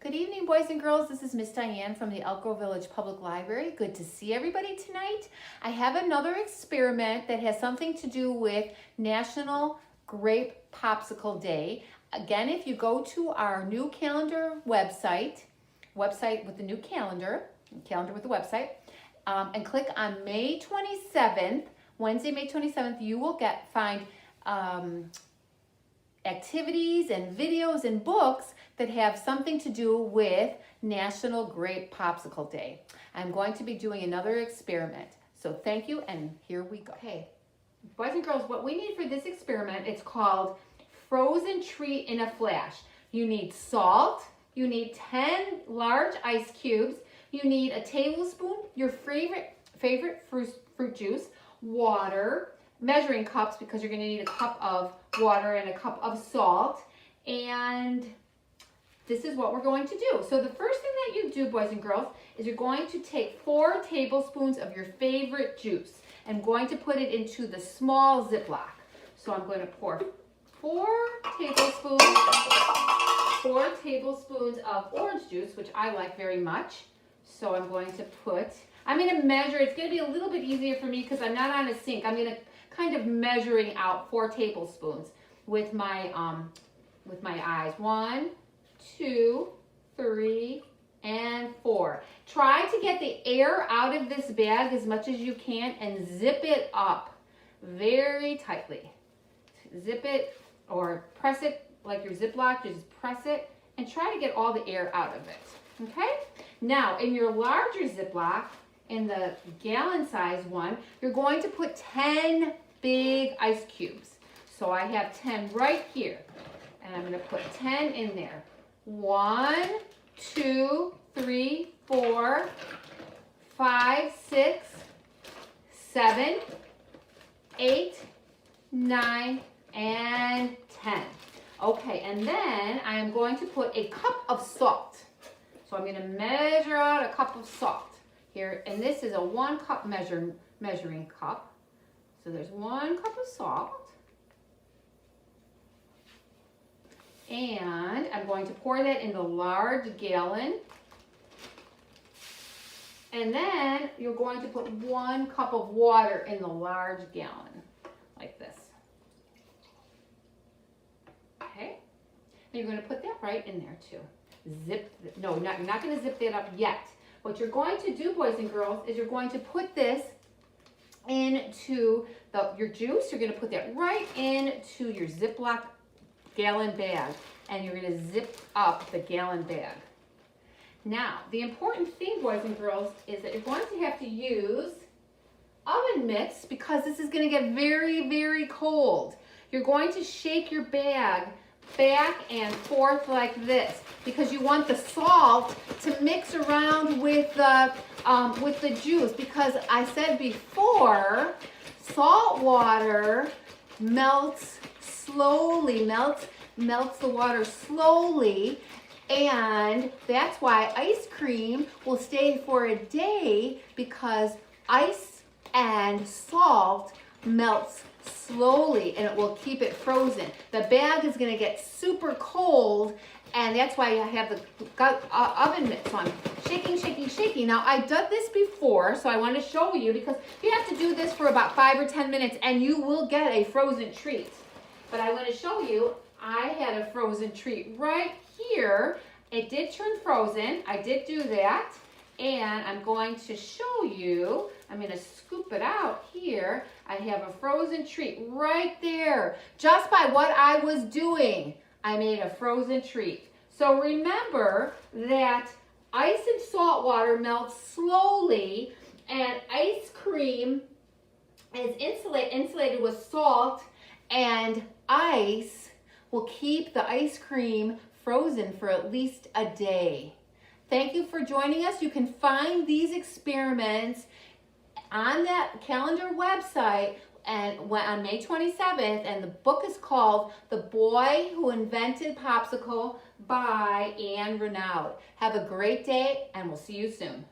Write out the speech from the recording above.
Good evening, boys and girls. This is Miss Diane from the Elk Grove Village Public Library. Good to see everybody tonight. I have another experiment that has something to do with National Grape Popsicle Day. Again, if you go to our new calendar website with the new calendar with the website, and click on May 27th, Wednesday, May 27th, you will find activities and videos and books that have something to do with National Grape Popsicle Day. I'm going to be doing another experiment. So thank you, and here we go. Okay, boys and girls, what we need for this experiment, it's called Frozen Treat in a Flash. You need salt, you need 10 large ice cubes, you need a tablespoon, your favorite fruit juice, water, measuring cups because you're going to need a cup of water and a cup of salt, and this is what we're going to do. So the first thing that you do, boys and girls, is you're going to take 4 tablespoons of your favorite juice and going to put it into the small Ziploc. So I'm going to pour 4 tablespoons of orange juice, which I like very much. So I'm going to measure. It's going to be a little bit easier for me because I'm not on a sink. I'm going to kind of measuring out 4 tablespoons with my eyes. 1, 2, 3, and 4. Try to get the air out of this bag as much as you can and zip it up very tightly. Zip it or press it like your Ziploc. Just press it and try to get all the air out of it. Okay? Now, in your larger Ziploc, in the gallon size one, you're going to put 10 big ice cubes. So I have 10 right here, and I'm going to put 10 in there. 1, 2, 3, 4, 5, 6, 7, 8, 9, and 10. Okay, and then I am going to put a cup of salt. So I'm going to measure out a cup of salt here, and this is a 1 cup measuring cup. So there's 1 cup of salt. And I'm going to pour that in the large gallon. And then you're going to put 1 cup of water in the large gallon, like this. Okay? And you're going to put that right in there too. You're not going to zip that up yet. What you're going to do, boys and girls, is you're going to put this into your juice. You're going to put that right into your Ziploc gallon bag, and you're going to zip up the gallon bag. Now, the important thing, boys and girls, is that you're going to have to use oven mitts because this is going to get very, very cold. You're going to shake your bag back and forth like this because you want the salt to mix around with the juice, because I said before, salt water melts slowly, melts the water slowly, and that's why ice cream will stay for a day, because ice and salt melts slowly and it will keep it frozen. The bag is going to get super cold, and that's why I have the oven mitts on. Shaking. Now, I've done this before, so I want to show you, because you have to do this for about 5 or 10 minutes and you will get a frozen treat. But I want to show you, I had a frozen treat right here. It did turn frozen. I did do that. And I'm going to show you, I'm going to scoop it out here. I have a frozen treat right there. Just by what I was doing, I made a frozen treat. So remember that ice and salt water melt slowly, and ice cream is insulated with salt, and ice will keep the ice cream frozen for at least a day. Thank you for joining us. You can find these experiments on that calendar website and on May 27th, and the book is called The Boy Who Invented Popsicle by Renaud. Have a great day, and we'll see you soon.